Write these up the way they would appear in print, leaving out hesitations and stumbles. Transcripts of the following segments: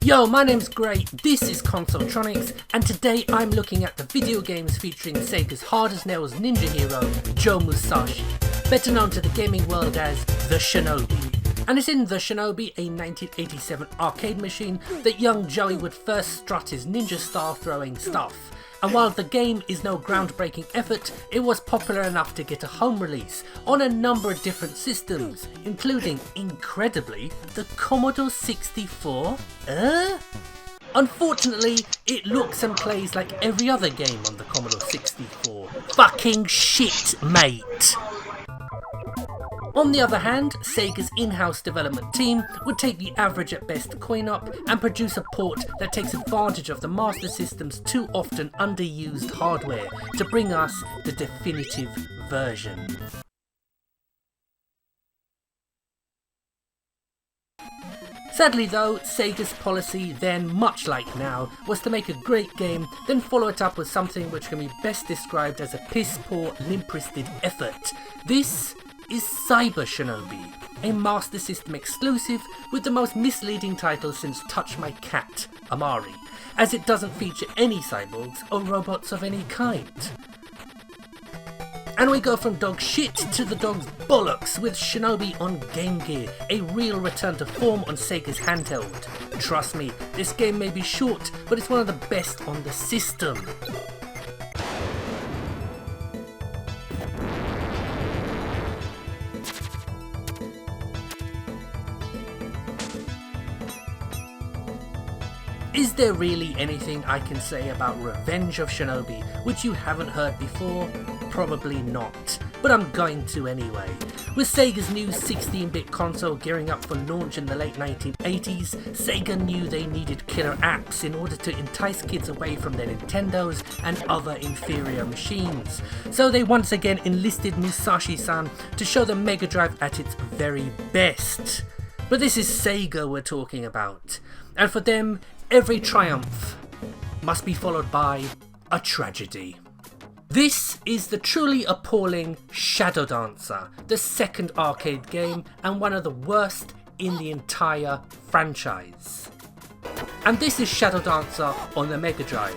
Yo, my name's Gray, this is Consoletronix, and today I'm looking at the video games featuring Sega's hard as nails ninja hero, Joe Musashi, better known to the gaming world as the Shinobi. And it's in the Shinobi, a 1987 arcade machine, that young Joey would first strut his ninja style throwing stuff. And while the game is no groundbreaking effort, it was popular enough to get a home release on a number of different systems, including, incredibly, the Commodore 64? Unfortunately, it looks and plays like every other game on the Commodore 64. Fucking shit, mate! On the other hand, Sega's in-house development team would take the average at best coin op and produce a port that takes advantage of the Master System's too often underused hardware to bring us the definitive version. Sadly though, Sega's policy then, much like now, was to make a great game, then follow it up with something which can be best described as a piss-poor, limp-wristed effort. This is Cyber Shinobi, a Master System exclusive with the most misleading title since Touch My Cat, Amari, as it doesn't feature any cyborgs or robots of any kind. And we go from dog shit to the dog's bollocks with Shinobi on Game Gear, a real return to form on Sega's handheld. Trust me, this game may be short, but it's one of the best on the system. Is there really anything I can say about Revenge of Shinobi which you haven't heard before? Probably not, but I'm going to anyway. With Sega's new 16-bit console gearing up for launch in the late 1980s, Sega knew they needed killer apps in order to entice kids away from their Nintendos and other inferior machines. So they once again enlisted Musashi-san to show the Mega Drive at its very best. But this is Sega we're talking about, and for them, every triumph must be followed by a tragedy. This is the truly appalling Shadow Dancer, the second arcade game and one of the worst in the entire franchise. And this is Shadow Dancer on the Mega Drive,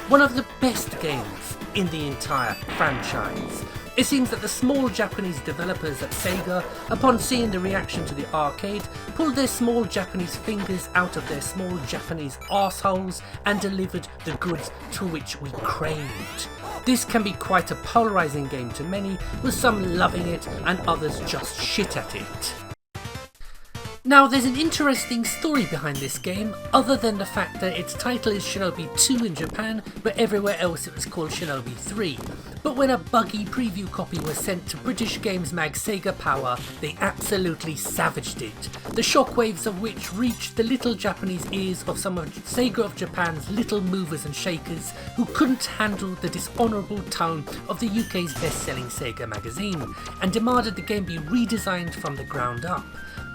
one of the best games in the entire franchise. It seems that the small Japanese developers at Sega, upon seeing the reaction to the arcade, pulled their small Japanese fingers out of their small Japanese arseholes and delivered the goods to which we craved. This can be quite a polarising game to many, with some loving it and others just shit at it. Now, there's an interesting story behind this game, other than the fact that its title is Shinobi 2 in Japan, but everywhere else it was called Shinobi 3. But when a buggy preview copy was sent to British games mag Sega Power, they absolutely savaged it, the shockwaves of which reached the little Japanese ears of some of Sega of Japan's little movers and shakers who couldn't handle the dishonourable tone of the UK's best-selling Sega magazine, and demanded the game be redesigned from the ground up.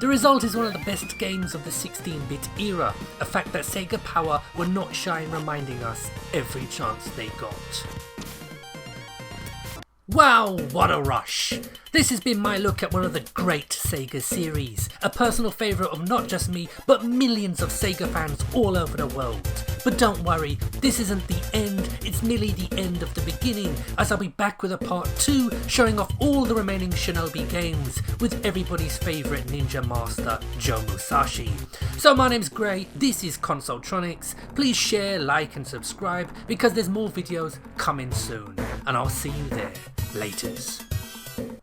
The result is one of the best games of the 16-bit era, a fact that Sega Power were not shy in reminding us every chance they got. Wow, what a rush! This has been my look at one of the great Sega series, a personal favourite of not just me, but millions of Sega fans all over the world. But don't worry, this isn't the end, it's merely the end of the beginning, as I'll be back with a part 2 showing off all the remaining Shinobi games with everybody's favourite ninja master, Joe Musashi. So my name's Gray, this is Consoletronix, please share, like and subscribe because there's more videos coming soon, and I'll see you there. Laters.